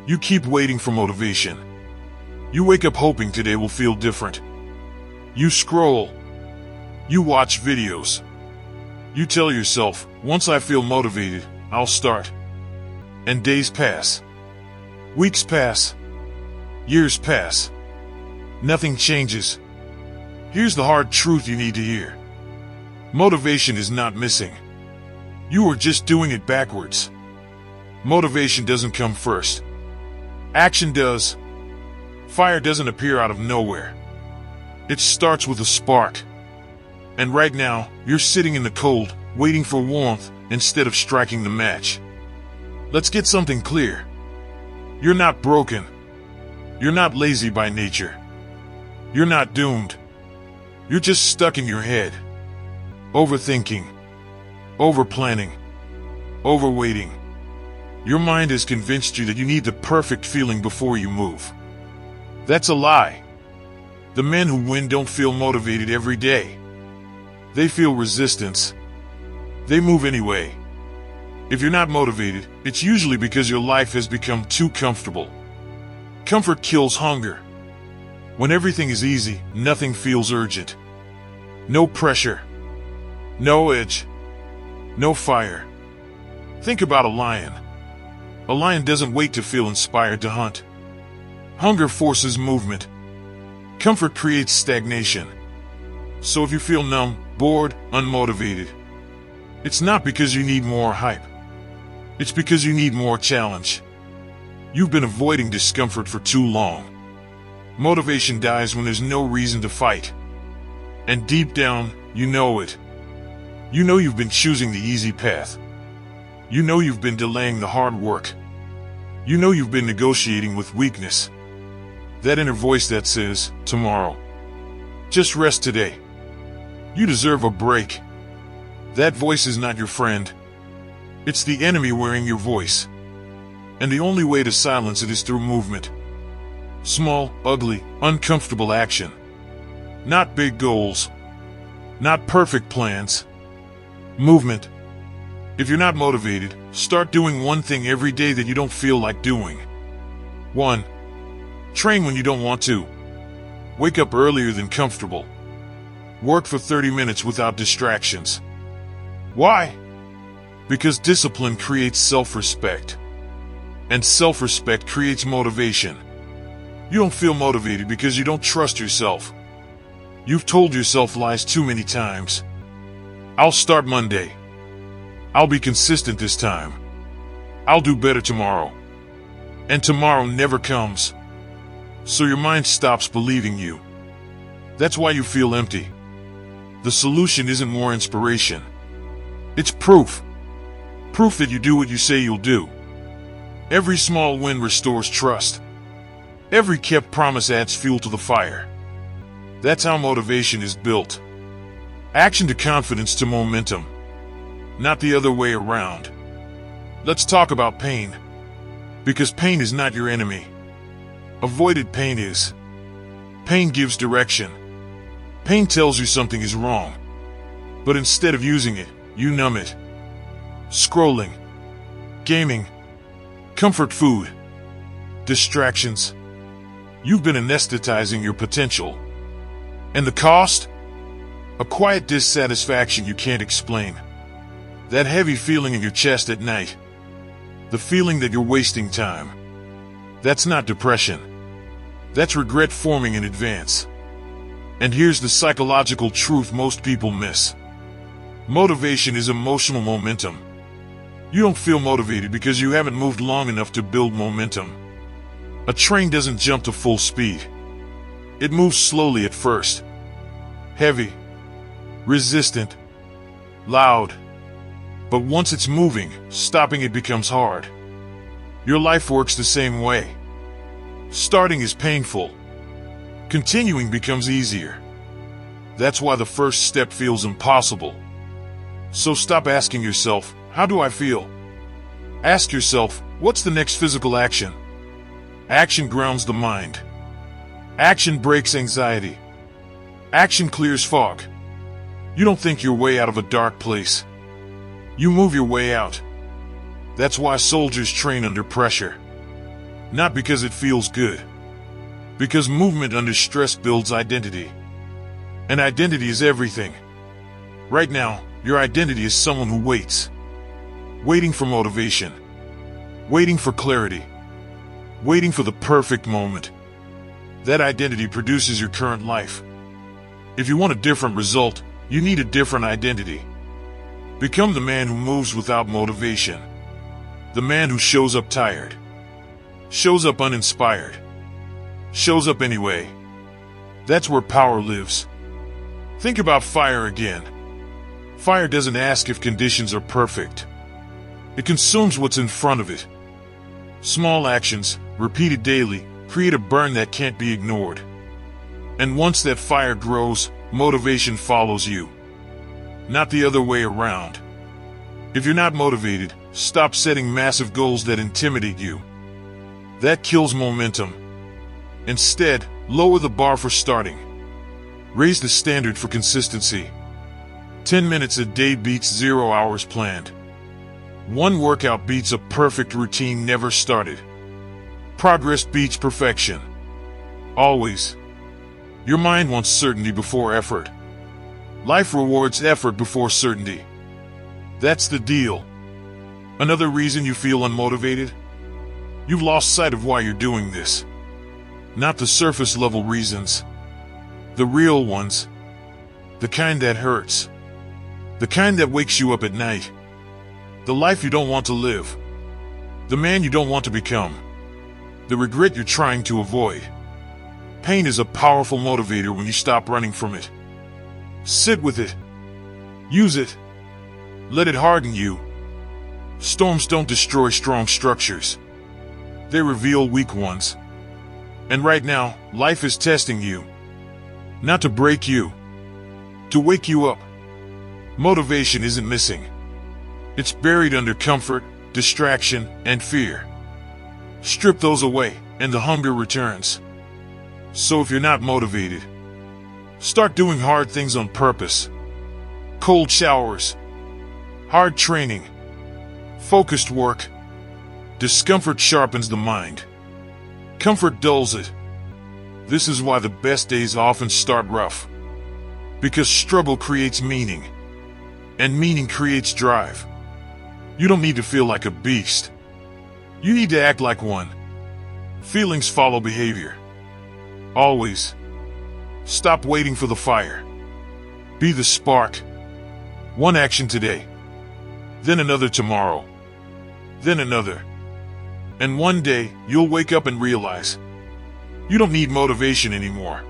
You keep waiting for motivation. You wake up hoping today will feel different. You scroll. You watch videos. You tell yourself, once I feel motivated, I'll start. And days pass. Weeks pass. Years pass. Nothing changes. Here's the hard truth you need to hear. Motivation is not missing. You are just doing it backwards. Motivation doesn't come first. Action does. Fire doesn't appear out of nowhere. It starts with a spark. And right now, you're sitting in the cold, waiting for warmth, instead of striking the match. Let's get something clear. You're not broken. You're not lazy by nature. You're not doomed. You're just stuck in your head. Overthinking. Overplanning. Overwaiting. Your mind has convinced you that you need the perfect feeling before you move. That's a lie. The men who win don't feel motivated every day. They feel resistance. They move anyway. If you're not motivated, it's usually because your life has become too comfortable. Comfort kills hunger. When everything is easy, nothing feels urgent. No pressure. No edge. No fire. Think about a lion. A lion doesn't wait to feel inspired to hunt. Hunger forces movement. Comfort creates stagnation. So if you feel numb, bored, unmotivated, it's not because you need more hype. It's because you need more challenge. You've been avoiding discomfort for too long. Motivation dies when there's no reason to fight. And deep down, you know it. You know you've been choosing the easy path. You know you've been delaying the hard work. You know you've been negotiating with weakness. That inner voice that says, tomorrow. Just rest today. You deserve a break. That voice is not your friend. It's the enemy wearing your voice. And the only way to silence it is through movement. Small, ugly, uncomfortable action. Not big goals. Not perfect plans. Movement. If you're not motivated, start doing one thing every day that you don't feel like doing. 1. Train when you don't want to. Wake up earlier than comfortable. Work for 30 minutes without distractions. Why? Because discipline creates self-respect. And self-respect creates motivation. You don't feel motivated because you don't trust yourself. You've told yourself lies too many times. I'll start Monday. I'll be consistent this time. I'll do better tomorrow. And tomorrow never comes. So your mind stops believing you. That's why you feel empty. The solution isn't more inspiration. It's proof. Proof that you do what you say you'll do. Every small win restores trust. Every kept promise adds fuel to the fire. That's how motivation is built. Action to confidence to momentum. Not the other way around. Let's talk about pain. Because pain is not your enemy. Avoided pain is. Pain gives direction. Pain tells you something is wrong. But instead of using it, you numb it. Scrolling. Gaming. Comfort food. Distractions. You've been anesthetizing your potential. And the cost? A quiet dissatisfaction you can't explain. That heavy feeling in your chest at night. The feeling that you're wasting time. That's not depression. That's regret forming in advance. And here's the psychological truth most people miss. Motivation is emotional momentum. You don't feel motivated because you haven't moved long enough to build momentum. A train doesn't jump to full speed. It moves slowly at first. Heavy. Resistant. Loud. But once it's moving, stopping it becomes hard. Your life works the same way. Starting is painful. Continuing becomes easier. That's why the first step feels impossible. So stop asking yourself, how do I feel? Ask yourself, what's the next physical action? Action grounds the mind. Action breaks anxiety. Action clears fog. You don't think your way out of a dark place. You move your way out. That's why soldiers train under pressure. Not because it feels good. Because movement under stress builds identity. And identity is everything. Right now, your identity is someone who waits. Waiting for motivation. Waiting for clarity. Waiting for the perfect moment. That identity produces your current life. If you want a different result, you need a different identity. Become the man who moves without motivation. The man who shows up tired. Shows up uninspired. Shows up anyway. That's where power lives. Think about fire again. Fire doesn't ask if conditions are perfect. It consumes what's in front of it. Small actions, repeated daily, create a burn that can't be ignored. And once that fire grows, motivation follows you. Not the other way around. If you're not motivated, stop setting massive goals that intimidate you. That kills momentum. Instead, lower the bar for starting. Raise the standard for consistency. 10 minutes a day beats 0 hours planned. One workout beats a perfect routine never started. Progress beats perfection. Always. Your mind wants certainty before effort. Life rewards effort before certainty. That's the deal. Another reason you feel unmotivated? You've lost sight of why you're doing this. Not the surface level reasons. The real ones. The kind that hurts. The kind that wakes you up at night. The life you don't want to live. The man you don't want to become. The regret you're trying to avoid. Pain is a powerful motivator when you stop running from it. Sit with it. Use it. Let it harden you. Storms don't destroy strong structures. They reveal weak ones. And right now, life is testing you. Not to break you. To wake you up. Motivation isn't missing. It's buried under comfort, distraction, and fear. Strip those away, and the hunger returns. So if you're not motivated, start doing hard things on purpose. Cold showers. Hard training. Focused work. Discomfort sharpens the mind. Comfort dulls it. This is why the best days often start rough. Because struggle creates meaning. And meaning creates drive. You don't need to feel like a beast. You need to act like one. Feelings follow behavior. Always. Stop waiting for the fire. Be the spark. One action today. Then another tomorrow. Then another. And one day, you'll wake up and realize you don't need motivation anymore.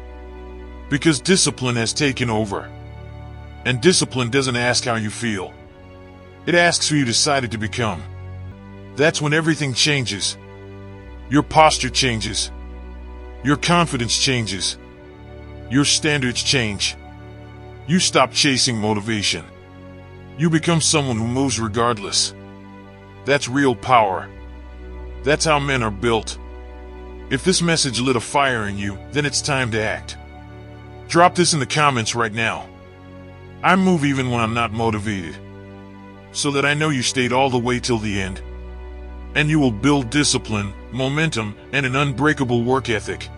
Because discipline has taken over. And discipline doesn't ask how you feel. It asks who you decided to become. That's when everything changes. Your posture changes. Your confidence changes. Your standards change. You stop chasing motivation. You become someone who moves regardless. That's real power. That's how men are built. If this message lit a fire in you, then it's time to act. Drop this in the comments right now. I move even when I'm not motivated. So that I know you stayed all the way till the end. And you will build discipline, momentum, and an unbreakable work ethic.